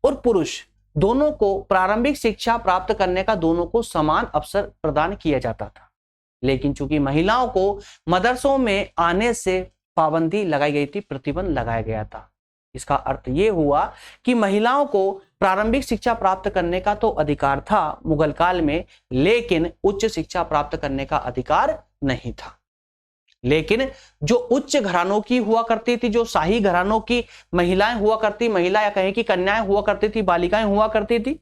और पुरुष दोनों को प्रारंभिक शिक्षा प्राप्त करने का, दोनों को समान अवसर प्रदान किया जाता था। लेकिन चूंकि महिलाओं को मदरसों में आने से पाबंदी लगाई गई थी, प्रतिबंध लगाया गया था। इसका अर्थ यह हुआ कि महिलाओं को प्रारंभिक शिक्षा प्राप्त करने का तो अधिकार था मुगल काल में, लेकिन उच्च शिक्षा प्राप्त करने का अधिकार नहीं था। लेकिन जो उच्च घरानों की हुआ करती थी, जो शाही घरानों की महिलाएं हुआ करती, महिला या कहें कि कन्याएं हुआ करती थी, बालिकाएं हुआ करती थी,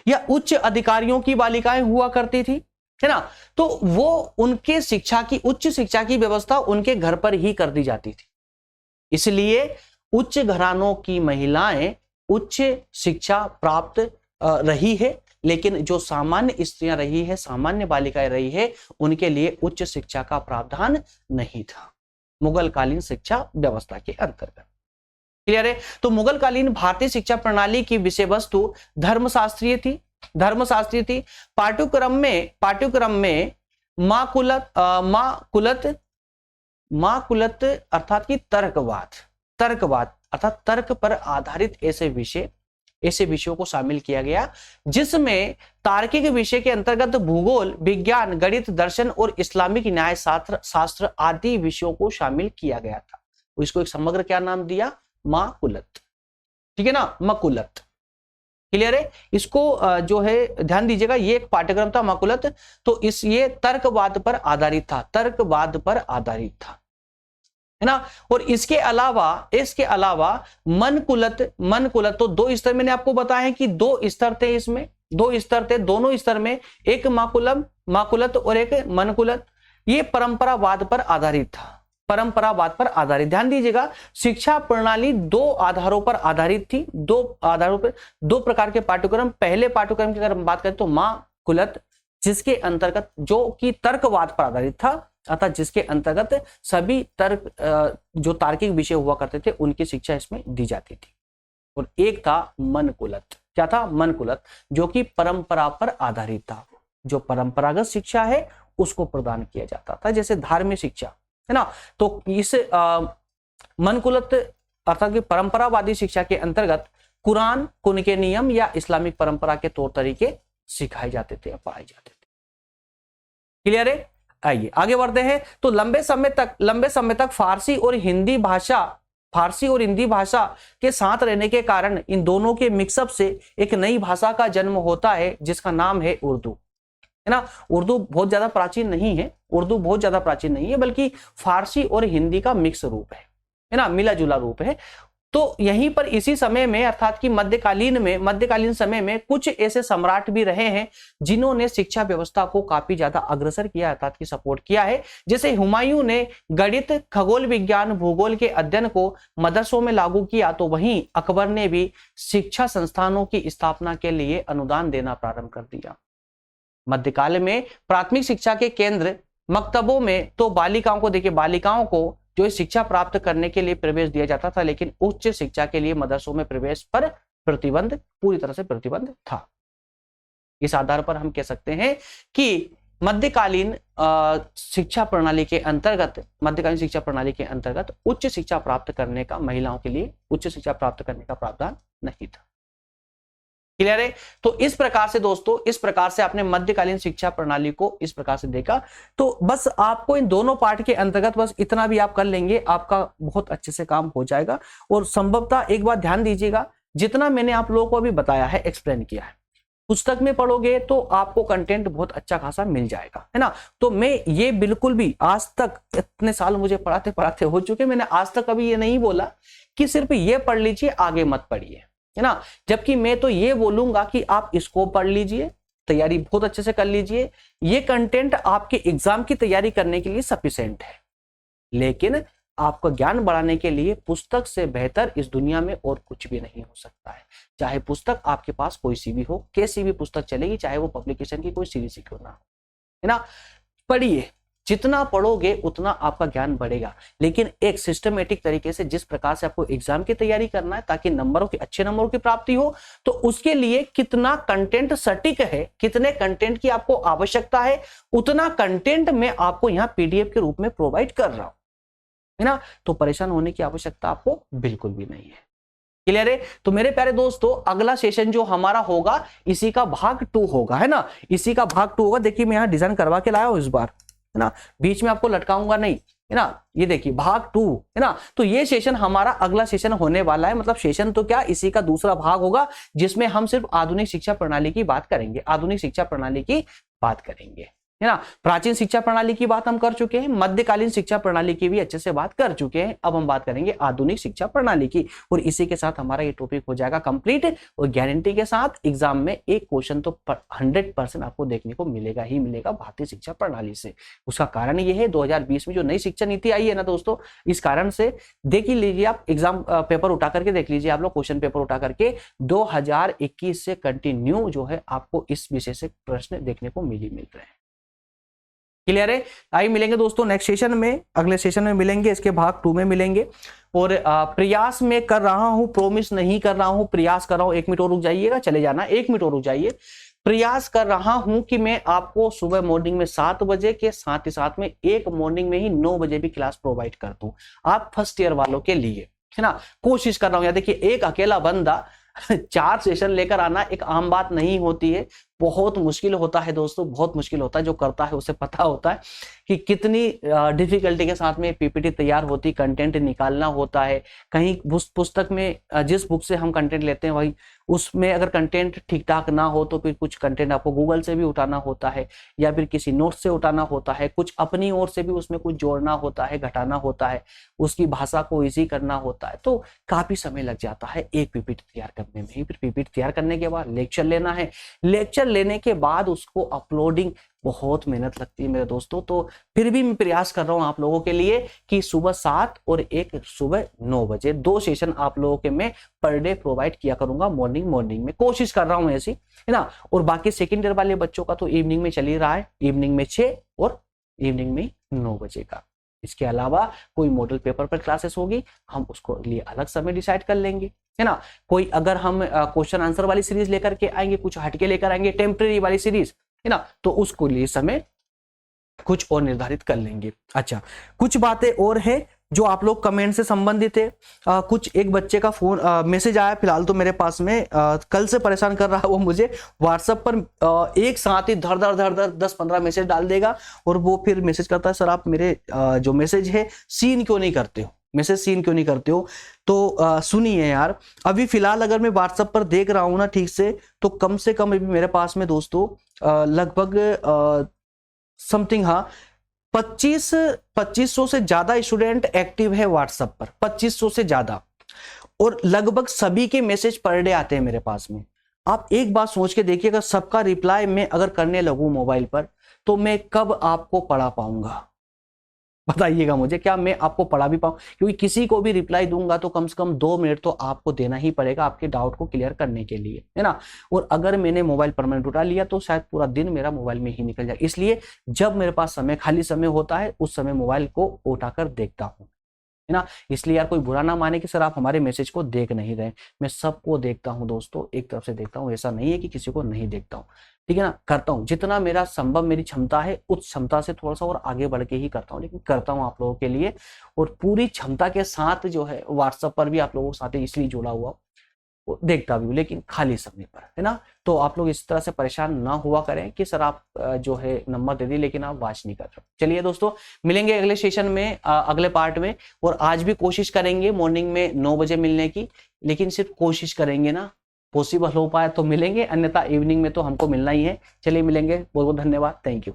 या उच्च अधिकारियों की बालिकाएं हुआ करती थी, है ना, तो वो उनके शिक्षा की, उच्च शिक्षा की व्यवस्था उनके घर पर ही कर दी जाती थी। इसलिए उच्च घरानों की महिलाएं उच्च शिक्षा प्राप्त रही है, लेकिन जो सामान्य स्त्रियां रही है, सामान्य बालिकाएं रही है, उनके लिए उच्च शिक्षा का प्रावधान नहीं था मुगल कालीन शिक्षा व्यवस्था के अंतर्गत। क्लियर है? तो मुगल कालीन भारतीय शिक्षा प्रणाली की विषय वस्तु धर्मशास्त्रीय थी, धर्मशास्त्रीय थी। पाठ्यक्रम में माकुलत अर्थात कि तर्कवाद अर्थात तर्क पर आधारित ऐसे विषयों को शामिल किया गया, जिसमें तार्किक विषय के अंतर्गत भूगोल, विज्ञान, गणित, दर्शन और इस्लामिक न्याय शास्त्र आदि विषयों को शामिल किया गया था। इसको एक समग्र क्या नाम दिया? माकुलत। ठीक है ना, मकुलत। क्लियर है? इसको जो है ध्यान दीजिएगा, ये एक पाठ्यक्रम था माकुलत, तो ये तर्कवाद पर आधारित था, तर्कवाद पर आधारित था, है ना। और इसके अलावा मनकुलत तो दो स्तर मैंने आपको बताया है कि दो स्तर थे, इसमें दो स्तर थे, दोनों स्तर में एक माकुलत और एक मनकुलत। ये परंपरावाद पर आधारित था, परंपरावाद पर आधारित। ध्यान दीजिएगा, शिक्षा प्रणाली दो आधारों पर आधारित थी, दो आधारों पर दो प्रकार के पाठ्यक्रम। पहले पाठ्यक्रम की अगर हम बात करें तो माकुलत, जिसके अंतर्गत जो कि तर्कवाद पर आधारित था, अर्थात जिसके अंतर्गत सभी जो तार्किक विषय हुआ करते थे उनकी शिक्षा इसमें दी जाती थी। और एक था मनकुलत। क्या था? मनकुलत, जो कि परंपरा पर आधारित था, जो परंपरागत शिक्षा है उसको प्रदान किया जाता था, जैसे धार्मिक शिक्षा, है ना। तो इस मनकुलत अर्थात कि परंपरावादी शिक्षा के अंतर्गत कुरान, उनके नियम या इस्लामिक परंपरा के तौर तरीके सिखाए जाते थे या पढ़ाए जाते थे। क्लियर है? आइए आगे बढ़ते हैं। तो लंबे समय तक फारसी और हिंदी भाषा के साथ रहने के कारण इन दोनों के मिक्सअप से एक नई भाषा का जन्म होता है, जिसका नाम है उर्दू, है ना। उर्दू बहुत ज्यादा प्राचीन नहीं है, बल्कि फारसी और हिंदी का मिक्स रूप है ना, मिला जुला रूप है। तो यहीं पर इसी समय में अर्थात कि मध्यकालीन समय में कुछ ऐसे सम्राट भी रहे हैं जिन्होंने शिक्षा व्यवस्था को काफी ज्यादा अग्रसर किया, अर्थात कि सपोर्ट किया है। जैसे हुमायूं ने गणित, खगोल विज्ञान, भूगोल के अध्ययन को मदरसों में लागू किया, तो वहीं अकबर ने भी शिक्षा संस्थानों की स्थापना के लिए अनुदान देना प्रारंभ कर दिया। मध्यकाल में प्राथमिक शिक्षा के केंद्र मकतबों में तो बालिकाओं को जो शिक्षा प्राप्त करने के लिए प्रवेश दिया जाता था, लेकिन उच्च शिक्षा के लिए मदरसों में प्रवेश पर पूरी तरह से प्रतिबंध था। इस आधार पर हम कह सकते हैं कि मध्यकालीन शिक्षा प्रणाली के अंतर्गत उच्च शिक्षा प्राप्त करने का महिलाओं के लिए उच्च शिक्षा प्राप्त करने का प्रावधान नहीं था। क्लियर है? तो इस प्रकार से दोस्तों, इस प्रकार से आपने मध्यकालीन शिक्षा प्रणाली को इस प्रकार से देखा। तो बस आपको इन दोनों पार्ट के अंतर्गत बस इतना भी आप कर लेंगे, आपका बहुत अच्छे से काम हो जाएगा। और संभवतः एक बात ध्यान दीजिएगा, जितना मैंने आप लोगों को अभी बताया है, एक्सप्लेन किया है, पुस्तक में पढ़ोगे तो आपको कंटेंट बहुत अच्छा खासा मिल जाएगा, है ना। तो मैं ये बिल्कुल भी आज तक, इतने साल मुझे पढ़ाते हो चुके, मैंने आज तक कभी ये नहीं बोला कि सिर्फ ये पढ़ लीजिए, आगे मत पढ़िए, है ना। जबकि मैं तो ये बोलूंगा कि आप इसको पढ़ लीजिए, तैयारी बहुत अच्छे से कर लीजिए, ये कंटेंट आपके एग्जाम की तैयारी करने के लिए सफिशिएंट है। लेकिन आपका ज्ञान बढ़ाने के लिए पुस्तक से बेहतर इस दुनिया में और कुछ भी नहीं हो सकता है। चाहे पुस्तक आपके पास कोई सी भी हो, कैसी भी पुस्तक चलेगी, चाहे वो पब्लिकेशन की कोई सीरीज ही क्यों ना हो, है ना। पढ़िए, जितना पढ़ोगे उतना आपका ज्ञान बढ़ेगा, लेकिन एक सिस्टमेटिक तरीके से, जिस प्रकार से आपको एग्जाम की तैयारी करना है ताकि अच्छे नंबरों की प्राप्ति हो, तो उसके लिए कितना कंटेंट सटीक है, कितने कंटेंट की आपको आवश्यकता है, उतना कंटेंट मैं आपको यहाँ पीडीएफ के रूप में प्रोवाइड कर रहा हूं, है ना। तो परेशान होने की आवश्यकता आपको बिल्कुल भी नहीं है। क्लियर है? तो मेरे प्यारे दोस्तों, अगला सेशन जो हमारा होगा इसी का भाग 2 होगा, है ना, इसी का भाग 2 होगा। देखिए मैं यहाँ डिजाइन करवा के लाया हूं इस बार, है ना, बीच में आपको लटकाऊंगा नहीं, है ना, ये देखिए भाग 2 है ना। तो ये सेशन हमारा अगला सेशन होने वाला है, मतलब सेशन तो क्या, इसी का दूसरा भाग होगा, जिसमें हम सिर्फ आधुनिक शिक्षा प्रणाली की बात करेंगे, आधुनिक शिक्षा प्रणाली की बात करेंगे, है ना। प्राचीन शिक्षा प्रणाली की बात हम कर चुके हैं, मध्यकालीन शिक्षा प्रणाली की भी अच्छे से बात कर चुके हैं, अब हम बात करेंगे आधुनिक शिक्षा प्रणाली की, और इसी के साथ हमारा ये टॉपिक हो जाएगा कंप्लीट। और गारंटी के साथ एग्जाम में एक क्वेश्चन तो 100% आपको देखने को मिलेगा ही मिलेगा भारतीय शिक्षा प्रणाली से। उसका कारण ये है 2020 में जो नई शिक्षा नीति आई है ना दोस्तों, इस कारण से देख ही लीजिए आप, एग्जाम पेपर उठा करके देख लीजिए आप लोग, क्वेश्चन पेपर उठा करके 2021 से कंटिन्यू जो है आपको इस विषय से प्रश्न देखने को मिल रहे हैं। क्लियर है। आइए मिलेंगे दोस्तों नेक्स्ट सेशन में, अगले सेशन में मिलेंगे, इसके भाग 2 में मिलेंगे। और प्रयास में कर रहा हूं, प्रोमिस नहीं कर रहा हूं, प्रयास कर रहा हूं। 1 मिनट और रुक जाइएगा, चले जाना, 1 मिनट और रुक जाइए। प्रयास कर रहा हूं कि मैं आपको सुबह मॉर्निंग में 7 बजे के साथ ही साथ में एक मॉर्निंग में ही 9 बजे भी क्लास प्रोवाइड कर दूं, आप फर्स्ट ईयर वालों के लिए, है ना। कोशिश कर रहा हूं। या देखिए, एक अकेला बंदा 4 सेशन लेकर आना एक आम बात नहीं होती है, बहुत मुश्किल होता है दोस्तों, बहुत मुश्किल होता है। जो करता है उसे पता होता है कि कितनी डिफिकल्टी के साथ में पीपीटी तैयार होती, कंटेंट निकालना होता है। कहीं पुस्तक में जिस बुक से हम कंटेंट लेते हैं वही, उसमें अगर कंटेंट ठीक ठाक ना हो तो फिर कुछ कंटेंट आपको गूगल से भी उठाना होता है, या फिर किसी नोट से उठाना होता है, कुछ अपनी ओर से भी उसमें कुछ जोड़ना होता है, घटाना होता है, उसकी भाषा को इजी करना होता है। तो काफी समय लग जाता है एक पीपीटी तैयार करने में ही। फिर पीपीटी तैयार करने के बाद लेक्चर लेना है, लेक्चर लेने के बाद उसको अपलोडिंग, बहुत मेहनत लगती है मेरे दोस्तों। तो फिर भी मैं प्रयास कर रहा हूं आप लोगों के लिए कि सुबह 7 और एक सुबह 9 बजे 2 सेशन आप लोगों के मैं पर डे प्रोवाइड किया करूंगा, मॉर्निंग में कोशिश कर रहा हूं ऐसी, है ना। और बाकी सेकेंड ईयर वाले बच्चों का तो इवनिंग में चल ही रहा है, इवनिंग में 6 और इवनिंग में 9 बजे का। इसके अलावा कोई मॉडल पेपर पर क्लासेस होगी, हम उसको लिए अलग समय डिसाइड कर लेंगे, है ना। कोई अगर हम क्वेश्चन आंसर वाली सीरीज लेकर के आएंगे, कुछ हटके लेकर आएंगे, टेम्परेरी वाली सीरीज, है ना, तो उसको लिए समय कुछ और निर्धारित कर लेंगे। अच्छा, कुछ बातें और है जो आप लोग कमेंट से संबंधित है। कुछ एक बच्चे का फोन मैसेज आया फिलहाल तो मेरे पास में, कल से परेशान कर रहा है वो मुझे व्हाट्सएप पर, एक साथ ही धर 10-15 मैसेज डाल देगा, और वो फिर मैसेज करता है, सर आप मेरे जो मैसेज है सीन क्यों नहीं करते हो, मैसेज सीन क्यों नहीं करते हो। तो सुनिए यार, अभी फिलहाल अगर मैं व्हाट्सएप पर देख रहा हूं ना ठीक से, तो कम से कम अभी मेरे पास में दोस्तों लगभग समथिंग, हाँ, 2500 से ज्यादा स्टूडेंट एक्टिव है व्हाट्सएप पर, 2500 से ज्यादा, और लगभग सभी के मैसेज पर डे आते हैं मेरे पास में। आप एक बात सोच के देखिएगा, सबका रिप्लाई मैं अगर करने लगूं मोबाइल पर, तो मैं कब आपको पढ़ा पाऊंगा, बताइएगा मुझे, क्या मैं आपको पढ़ा भी पाऊं। क्योंकि किसी को भी रिप्लाई दूंगा तो कम से कम 2 मिनट तो आपको देना ही पड़ेगा आपके डाउट को क्लियर करने के लिए, है ना। और अगर मैंने मोबाइल परमानेंट उठा लिया तो शायद पूरा दिन मेरा मोबाइल में ही निकल जाए। इसलिए जब मेरे पास समय, खाली समय होता है, उस समय मोबाइल को उठाकर देखता हूँ, है ना। इसलिए यार कोई बुरा ना माने कि सर आप हमारे मैसेज को देख नहीं रहे, मैं सबको देखता हूं दोस्तों, एक तरफ से देखता हूं, ऐसा नहीं है कि किसी को नहीं देखता हूं, ठीक है ना। करता हूं जितना मेरा संभव, मेरी क्षमता है, उस क्षमता से थोड़ा सा और आगे बढ़ के ही करता हूं, लेकिन करता हूं आप लोगों के लिए, और पूरी क्षमता के साथ जो है व्हाट्सएप पर भी आप लोगों के साथ इसलिए जुड़ा हुआ, देखता भी हूँ, लेकिन खाली समय पर, है ना। तो आप लोग इस तरह से परेशान ना हुआ करें कि सर आप जो है नंबर दे दिए लेकिन आप वॉच नहीं कर रहे। चलिए दोस्तों, मिलेंगे अगले सेशन में, अगले पार्ट में। और आज भी कोशिश करेंगे मॉर्निंग में 9 बजे मिलने की, लेकिन सिर्फ कोशिश करेंगे ना, पॉसिबल हो पाए तो मिलेंगे, अन्यथा इवनिंग में तो हमको मिलना ही है। चलिए मिलेंगे, बहुत बहुत धन्यवाद, थैंक यू।